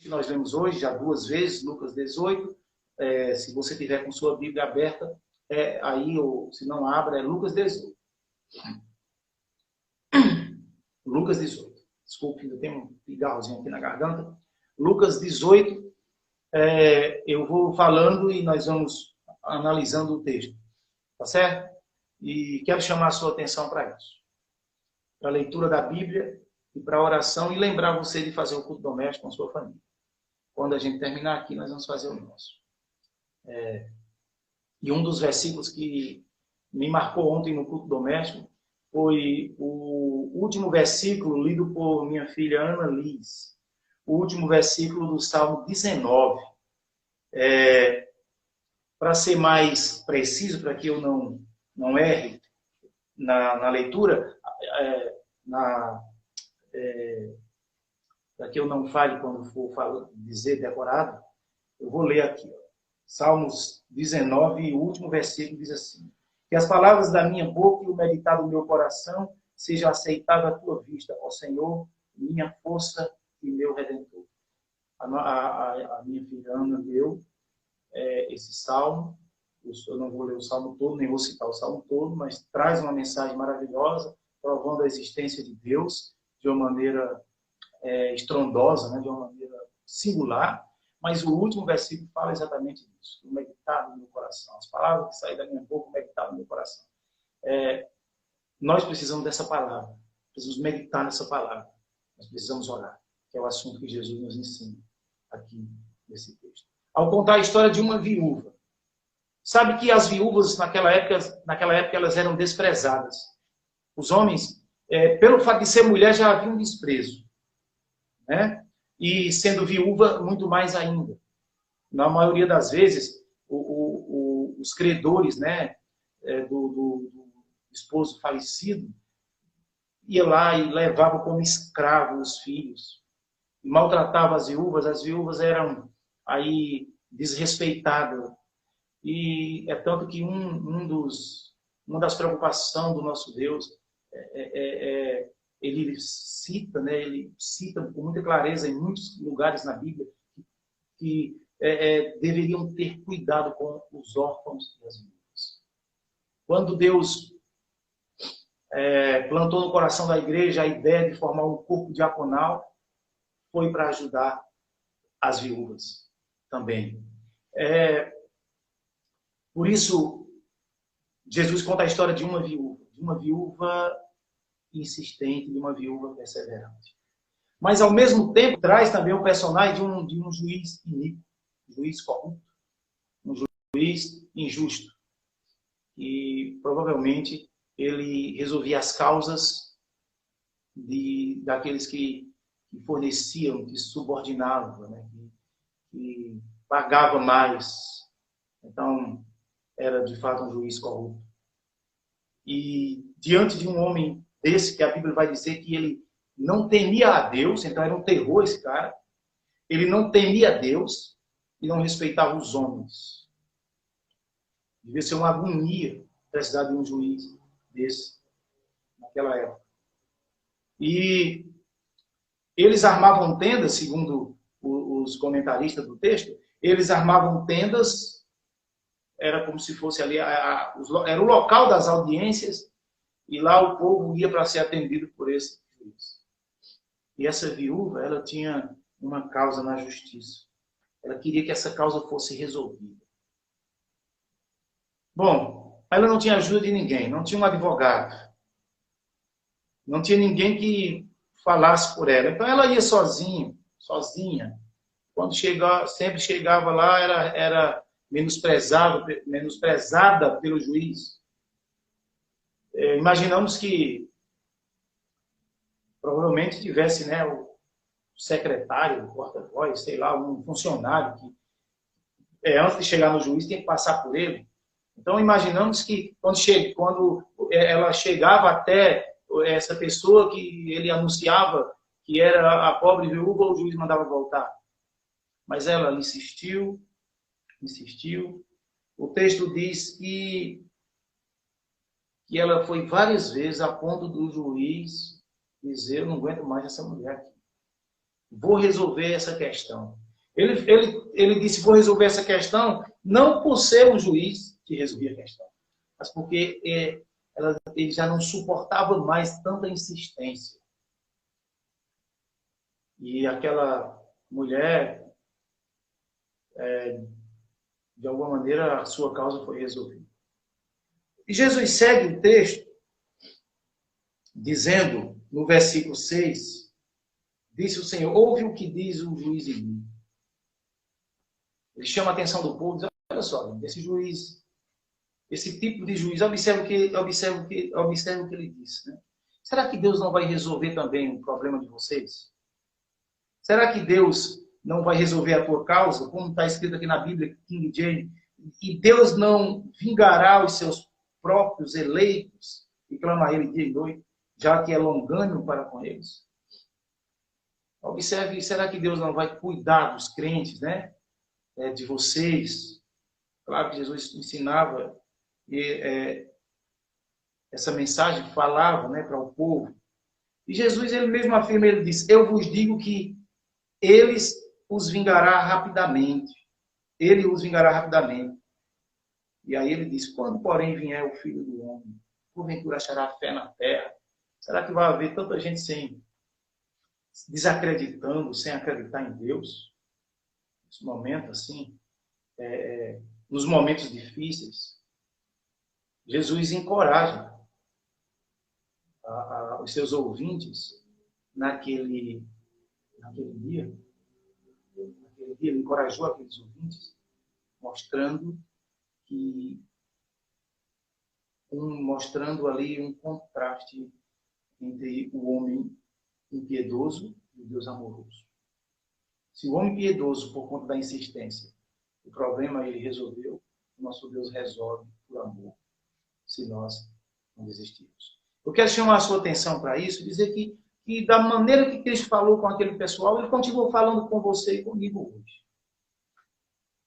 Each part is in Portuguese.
que nós lemos hoje, já 2 vezes, Lucas 18. Se você tiver com sua Bíblia aberta, aí, ou se não abra, é Lucas 18. Lucas 18. Desculpe, eu tenho um pigarrozinho aqui na garganta. Lucas 18, eu vou falando e nós vamos analisando o texto. Tá certo? E quero chamar a sua atenção para isso. Para a leitura da Bíblia e para a oração, e lembrar você de fazer o culto doméstico com a sua família. Quando a gente terminar aqui, nós vamos fazer o nosso. E um dos versículos que me marcou ontem no culto doméstico foi o último versículo lido por minha filha Ana Liz. O último versículo do Salmo 19. Para ser mais preciso, para que eu não erre na leitura, para que eu não fale quando for dizer decorado, eu vou ler aqui. Salmos 19, e o último versículo diz assim: que as palavras da minha boca e o meditar do meu coração seja aceitável à tua vista, ó Senhor, minha força e meu Redentor. A minha filha Ana leu esse salmo. Eu não vou ler o salmo todo, nem vou citar o salmo todo, mas traz uma mensagem maravilhosa, provando a existência de Deus de uma maneira estrondosa, né, de uma maneira singular. Mas o último versículo fala exatamente disso, o meditar no meu coração. As palavras que saem da minha boca, o meditar no meu coração. Nós precisamos dessa palavra, precisamos meditar nessa palavra. Nós precisamos orar, que é o assunto que Jesus nos ensina aqui nesse texto. Ao contar a história de uma viúva. Sabe que as viúvas, naquela época elas eram desprezadas. Os homens, pelo fato de ser mulher, já havia um desprezo. Né? E sendo viúva, muito mais ainda. Na maioria das vezes, os credores, né, do esposo falecido ia lá e levava como escravo os filhos. E maltratava as viúvas eram aí desrespeitadas. E é tanto que uma das preocupações do nosso Deus ele cita com muita clareza em muitos lugares na Bíblia que deveriam ter cuidado com os órfãos e as viúvas. Quando Deus plantou no coração da igreja a ideia de formar um corpo diaconal, foi para ajudar as viúvas também. Por isso, Jesus conta a história de uma viúva insistente, de uma viúva perseverante. Mas, ao mesmo tempo, traz também o personagem de um juiz iníquo, um juiz corrupto, um juiz injusto. E, provavelmente, ele resolvia as causas daqueles que forneciam, que subordinavam, né? que pagavam mais. Então, era de fato um juiz corrupto. E diante de um homem desse, que a Bíblia vai dizer que ele não temia a Deus, então era um terror esse cara, ele não temia a Deus e não respeitava os homens. Devia ser uma agonia precisar de um juiz desse, naquela época. E eles armavam tendas, segundo os comentaristas do texto, eles armavam tendas. Era como se fosse ali, era o local das audiências, e lá o povo ia para ser atendido por esse juiz. E essa viúva, ela tinha uma causa na justiça. Ela queria que essa causa fosse resolvida. Bom, ela não tinha ajuda de ninguém, não tinha um advogado, não tinha ninguém que falasse por ela. Então ela ia sozinha. Quando sempre chegava lá, era menosprezada pelo juiz. Imaginamos que provavelmente tivesse, né, o secretário, o porta-voz, sei lá, um funcionário que antes de chegar no juiz tem que passar por ele. Então imaginamos que quando ela chegava até essa pessoa que ele anunciava que era a pobre viúva, o juiz mandava voltar. Mas ela insistiu. O texto diz que ela foi várias vezes a ponto do juiz dizer: eu não aguento mais essa mulher aqui. vou resolver essa questão. Ele disse, vou resolver essa questão, não por ser um juiz que resolvia a questão, mas porque ele já não suportava mais tanta insistência. E aquela mulher, de alguma maneira, a sua causa foi resolvida. E Jesus segue o texto, dizendo, no versículo 6, disse o Senhor, ouve o que diz o juiz em mim. Ele chama a atenção do povo, diz, olha só, esse juiz, esse tipo de juiz, observe o que ele disse. Né? Será que Deus não vai resolver também o problema de vocês? Será que Deus não vai resolver a tua causa, como está escrito aqui na Bíblia, King James, e Deus não vingará os seus próprios eleitos, e clama a ele dia e noite, já que é longânimo para com eles? Observe, será que Deus não vai cuidar dos crentes, né? De vocês? Claro que Jesus ensinava, e essa mensagem falava, né, para o povo. E Jesus, ele mesmo afirma, ele diz, eu vos digo que eles os vingará rapidamente. Ele os vingará rapidamente. E aí ele diz, quando, porém, vier o Filho do Homem, porventura achará fé na terra? Será que vai haver tanta gente desacreditando, sem acreditar em Deus? Nesse momento, assim, nos momentos difíceis, Jesus encoraja os seus ouvintes naquele dia. Ele encorajou aqueles ouvintes, mostrando ali um contraste entre o homem impiedoso e o Deus amoroso. Se o homem piedoso, por conta da insistência, o problema ele resolveu, o nosso Deus resolve por amor, se nós não desistirmos. Eu quero chamar a sua atenção para isso, dizer que da maneira que Cristo falou com aquele pessoal, ele continuou falando com você e comigo hoje.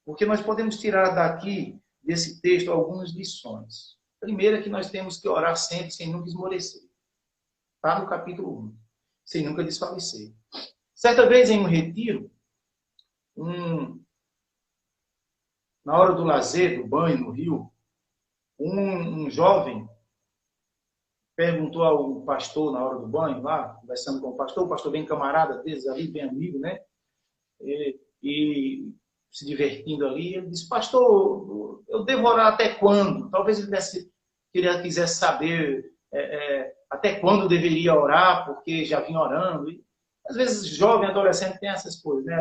Porque nós podemos tirar daqui, desse texto, algumas lições. Primeira, que nós temos que orar sempre, sem nunca esmorecer. Está no capítulo 1. Sem nunca desfalecer. Certa vez, em um retiro, na hora do lazer, do banho no rio, um jovem perguntou ao pastor na hora do banho, lá, conversando com o pastor bem camarada deles ali, bem amigo, né? E se divertindo ali, ele disse, pastor, eu devo orar até quando? Talvez ele quisesse saber até quando eu deveria orar, porque já vinha orando. E, às vezes, jovem, adolescente tem essas coisas, né?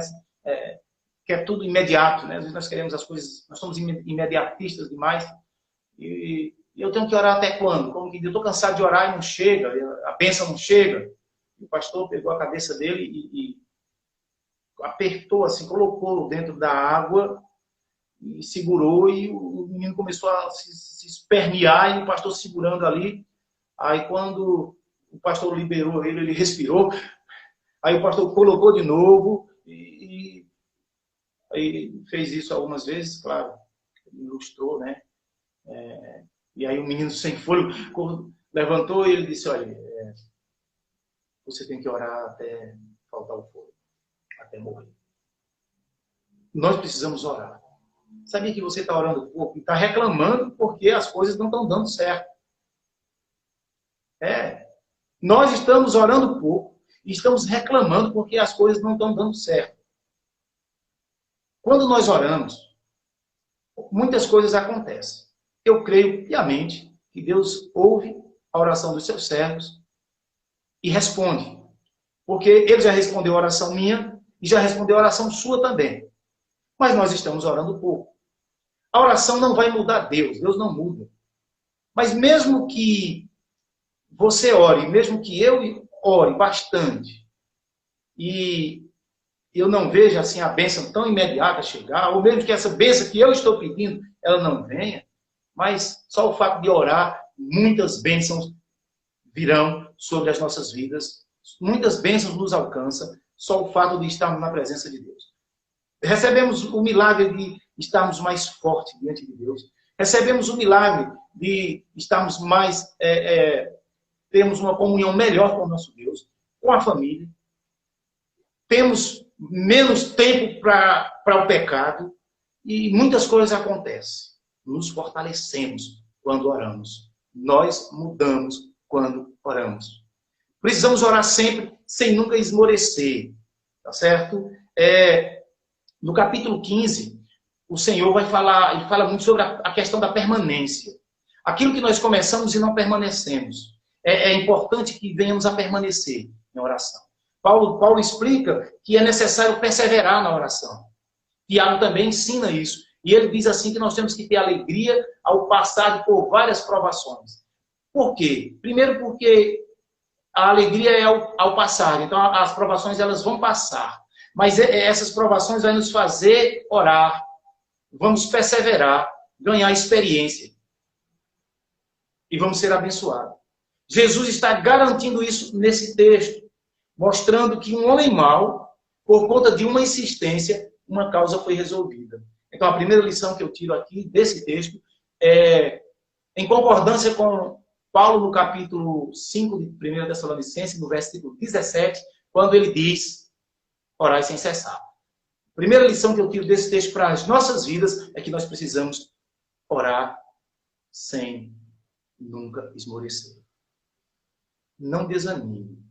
Que é tudo imediato, né? Às vezes nós queremos as coisas, nós somos imediatistas demais. E eu tenho que orar até quando? Como que eu estou cansado de orar e não chega, a bênção não chega. E o pastor pegou a cabeça dele e apertou assim, colocou dentro da água e segurou, e o menino começou a se espernear, e o pastor segurando ali. Aí quando o pastor liberou ele respirou. Aí o pastor colocou de novo e fez isso algumas vezes, claro, ilustrou, né? E aí o menino sem fôlego levantou e ele disse, olha, você tem que orar até faltar o fôlego, até morrer. Nós precisamos orar. Sabia que você está orando pouco e está reclamando porque as coisas não estão dando certo. Nós estamos orando pouco e estamos reclamando porque as coisas não estão dando certo. Quando nós oramos, muitas coisas acontecem. Eu creio piamente que Deus ouve a oração dos seus servos e responde. Porque ele já respondeu a oração minha e já respondeu a oração sua também. Mas nós estamos orando pouco. A oração não vai mudar Deus. Deus não muda. Mas mesmo que você ore, mesmo que eu ore bastante e eu não veja assim a bênção tão imediata chegar, ou mesmo que essa bênção que eu estou pedindo, ela não venha, mas só o fato de orar, muitas bênçãos virão sobre as nossas vidas, muitas bênçãos nos alcançam, só o fato de estarmos na presença de Deus. Recebemos o milagre de estarmos mais fortes diante de Deus. Recebemos o milagre de estarmos mais, termos uma comunhão melhor com o nosso Deus, com a família. temos menos tempo para o pecado e muitas coisas acontecem. Nos fortalecemos quando oramos. Nós mudamos quando oramos. Precisamos orar sempre, sem nunca esmorecer. Tá certo? No capítulo 15, o Senhor vai falar, ele fala muito sobre a questão da permanência. Aquilo que nós começamos e não permanecemos. É importante que venhamos a permanecer em oração. Paulo explica que é necessário perseverar na oração. Tiago também ensina isso. E ele diz assim que nós temos que ter alegria ao passar por várias provações. Por quê? Primeiro porque a alegria é ao passar. Então as provações elas vão passar. Mas essas provações vão nos fazer orar. Vamos perseverar, ganhar experiência. E vamos ser abençoados. Jesus está garantindo isso nesse texto. Mostrando que um homem mau, por conta de uma insistência, uma causa foi resolvida. Então, a primeira lição que eu tiro aqui desse texto é, em concordância com Paulo no capítulo 5 de 1 Tessalonicenses, no versículo 17, quando ele diz, orai sem cessar. A primeira lição que eu tiro desse texto para as nossas vidas é que nós precisamos orar sem nunca esmorecer. Não desanime.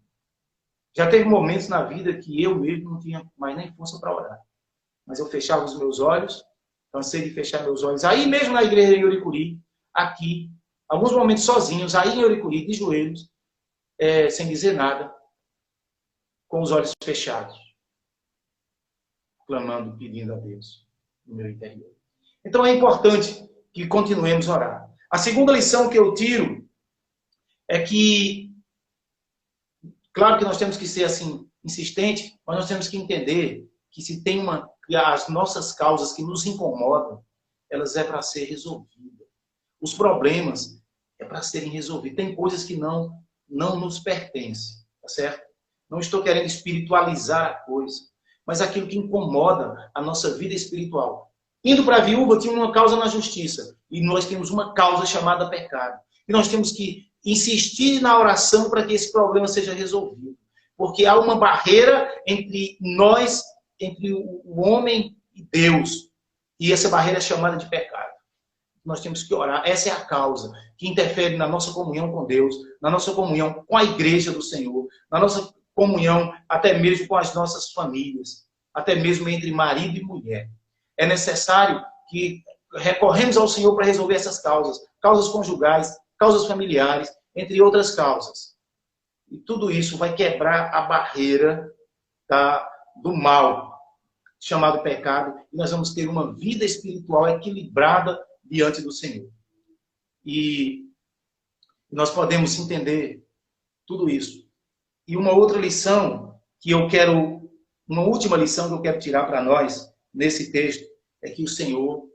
Já teve momentos na vida que eu mesmo não tinha mais nem força para orar. Mas eu fechava os meus olhos, cansei de fechar meus olhos. Aí mesmo na igreja em Oricuri, aqui, alguns momentos sozinhos, aí em Oricuri, de joelhos, sem dizer nada, com os olhos fechados, clamando, pedindo a Deus no meu interior. Então é importante que continuemos a orar. A segunda lição que eu tiro é que claro que nós temos que ser assim, insistente, mas nós temos que entender que se tem as nossas causas que nos incomodam, elas é para ser resolvidas. Os problemas é para serem resolvidos. Tem coisas que não nos pertencem, tá certo? Não estou querendo espiritualizar a coisa, mas aquilo que incomoda a nossa vida espiritual. Indo para a viúva, tinha uma causa na justiça, e nós temos uma causa chamada pecado. E nós temos que insistir na oração para que esse problema seja resolvido. Porque há uma barreira entre nós, entre o homem e Deus. E essa barreira é chamada de pecado. Nós temos que orar. Essa é a causa que interfere na nossa comunhão com Deus, na nossa comunhão com a igreja do Senhor, na nossa comunhão até mesmo com as nossas famílias, até mesmo entre marido e mulher. É necessário que recorremos ao Senhor para resolver essas causas. Causas conjugais, causas familiares, entre outras causas. E tudo isso vai quebrar a barreira do mal, chamado pecado, e nós vamos ter uma vida espiritual equilibrada diante do Senhor. E nós podemos entender tudo isso. E uma outra lição uma última lição que eu quero tirar para nós, nesse texto, é que o Senhor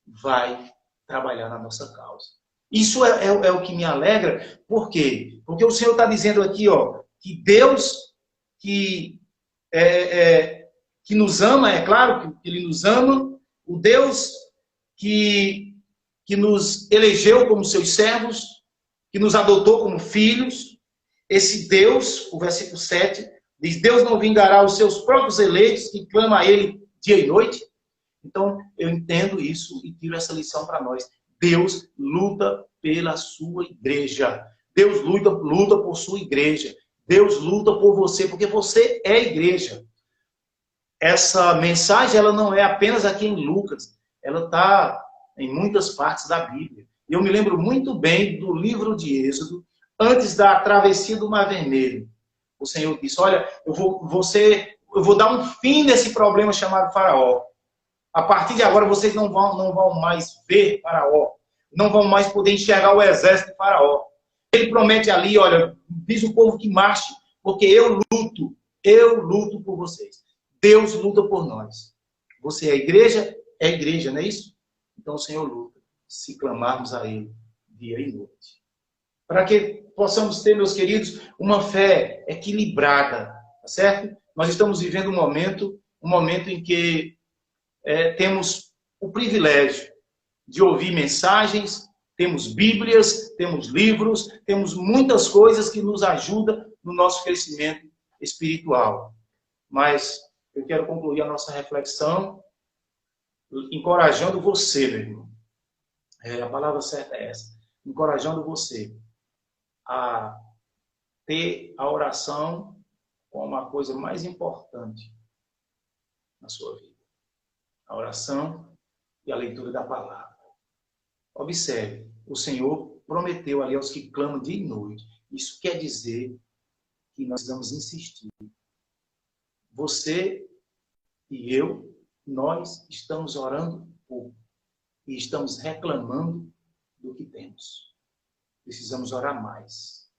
vai trabalhar na nossa causa. Isso é o que me alegra. Por quê? Porque o Senhor está dizendo aqui, que Deus que nos ama, é claro que Ele nos ama, o Deus que nos elegeu como seus servos, que nos adotou como filhos, esse Deus, o versículo 7, diz, Deus não vingará os seus próprios eleitos, que clama a Ele dia e noite. Então, eu entendo isso e tiro essa lição para nós. Deus luta pela sua igreja. Deus luta por sua igreja. Deus luta por você, porque você é a igreja. Essa mensagem, ela não é apenas aqui em Lucas. Ela está em muitas partes da Bíblia. E eu me lembro muito bem do livro de Êxodo, antes da travessia do Mar Vermelho. O Senhor disse, olha, eu vou dar um fim nesse problema chamado Faraó. A partir de agora, vocês não vão mais ver Faraó. Não vão mais poder enxergar o exército de Faraó. Ele promete ali, olha, diz o povo que marche, porque eu luto por vocês. Deus luta por nós. Você é a igreja, não é isso? Então o Senhor luta, se clamarmos a Ele dia e noite. Para que possamos ter, meus queridos, uma fé equilibrada, tá certo? Nós estamos vivendo um momento em que temos o privilégio de ouvir mensagens, temos Bíblias, temos livros, temos muitas coisas que nos ajudam no nosso crescimento espiritual. Mas eu quero concluir a nossa reflexão encorajando você, meu irmão. A palavra certa é essa. Encorajando você a ter a oração como a coisa mais importante na sua vida. A oração e a leitura da palavra. Observe, o Senhor prometeu ali aos que clamam dia e noite. Isso quer dizer que nós vamos insistir. Você e eu, nós estamos orando pouco e estamos reclamando do que temos. Precisamos orar mais.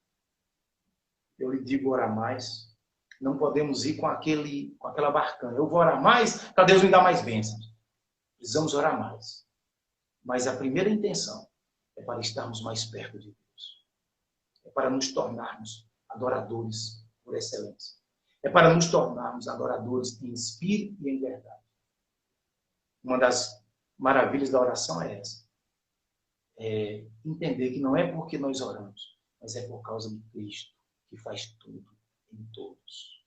Eu lhe digo orar mais. Não podemos ir com aquela barcana. Eu vou orar mais para Deus me dar mais bênçãos. Precisamos orar mais. Mas a primeira intenção é para estarmos mais perto de Deus. É para nos tornarmos adoradores por excelência. É para nos tornarmos adoradores em espírito e em verdade. Uma das maravilhas da oração é essa. É entender que não é porque nós oramos, mas é por causa de Cristo, que faz tudo em todos.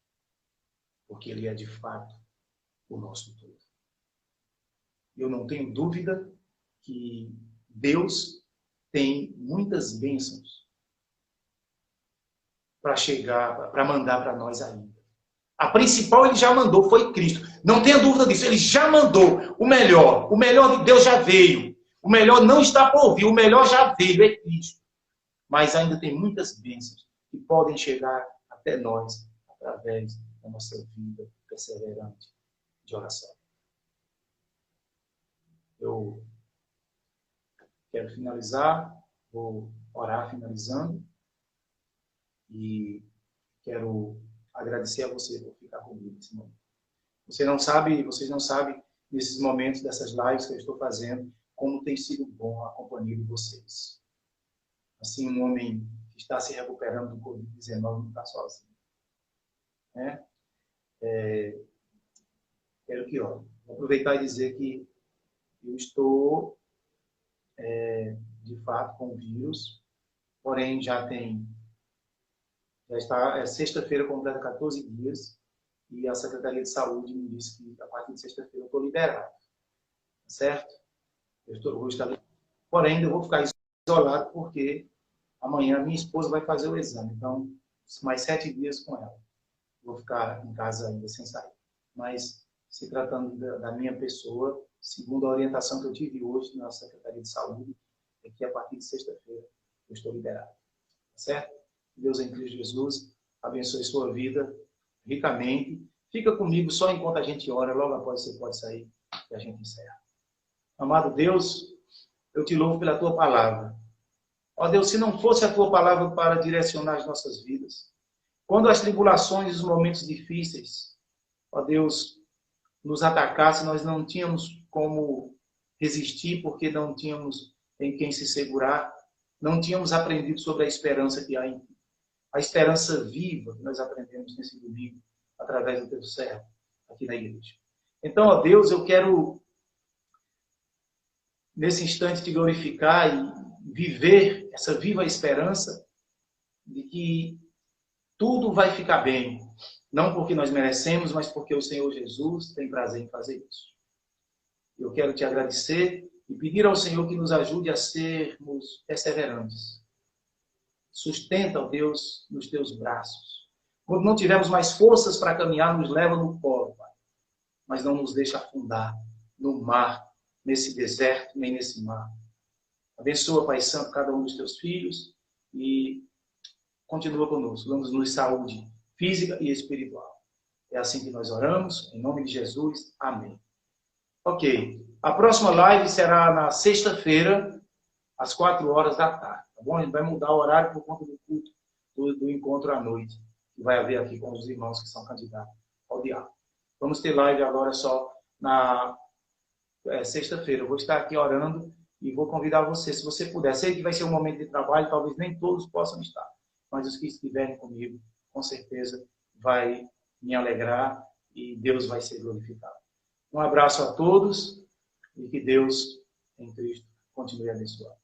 Porque Ele é de fato o nosso tudo. Eu não tenho dúvida que Deus tem muitas bênçãos para chegar, para mandar para nós ainda. A principal Ele já mandou, foi Cristo. Não tenha dúvida disso, Ele já mandou o melhor. O melhor de Deus já veio. O melhor não está por vir, o melhor já veio, é Cristo. Mas ainda tem muitas bênçãos que podem chegar até nós através da nossa vida perseverante de oração. Eu quero finalizar, vou orar finalizando e quero agradecer a você por ficar comigo nesse momento. Vocês não sabem nesses momentos dessas lives que eu estou fazendo, como tem sido bom a companhia de vocês. Assim, um homem que está se recuperando do Covid-19 não está sozinho. Né? Quero que ore. Vou aproveitar e dizer que eu estou, de fato, com o vírus, porém já está, sexta-feira completa 14 dias, e a Secretaria de Saúde me disse que a partir de sexta-feira eu estou liberado. Certo? Vou estar liberado. Porém, ainda vou ficar isolado porque amanhã minha esposa vai fazer o exame. Então, mais 7 dias com ela. Vou ficar em casa ainda sem sair. Mas, se tratando da minha pessoa, segundo a orientação que eu tive hoje na Secretaria de Saúde, é que a partir de sexta-feira eu estou liberado. Certo? Deus em Cristo Jesus abençoe sua vida ricamente. Fica comigo só enquanto a gente ora. Logo após você pode sair e a gente encerra. Amado Deus, eu te louvo pela tua palavra. Ó Deus, se não fosse a tua palavra para direcionar as nossas vidas, quando as tribulações e os momentos difíceis, ó Deus, nos atacassem, nós não tínhamos como resistir, porque não tínhamos em quem se segurar, não tínhamos aprendido sobre a esperança que há em ti. A esperança viva que nós aprendemos nesse domingo, através do teu servo, aqui na igreja. Então, ó Deus, eu quero nesse instante te glorificar e viver essa viva esperança de que tudo vai ficar bem. Não porque nós merecemos, mas porque o Senhor Jesus tem prazer em fazer isso. Eu quero te agradecer e pedir ao Senhor que nos ajude a sermos perseverantes. Sustenta, ó Deus, nos teus braços. Quando não tivermos mais forças para caminhar, nos leva no colo, Pai. Mas não nos deixa afundar no mar, nesse deserto, nem nesse mar. Abençoa, Pai Santo, cada um dos teus filhos e continua conosco. Damos-nos saúde física e espiritual. É assim que nós oramos, em nome de Jesus. Amém. Ok. A próxima live será na sexta-feira, às 4h da tarde. Tá bom? A gente vai mudar o horário por conta do culto, do encontro à noite, que vai haver aqui com os irmãos que são candidatos ao diálogo. Vamos ter live agora só na sexta-feira. Eu vou estar aqui orando e vou convidar você, se você puder. Sei que vai ser um momento de trabalho, talvez nem todos possam estar, mas os que estiverem comigo, com certeza, vai me alegrar e Deus vai ser glorificado. Um abraço a todos e que Deus, em Cristo, continue a abençoar.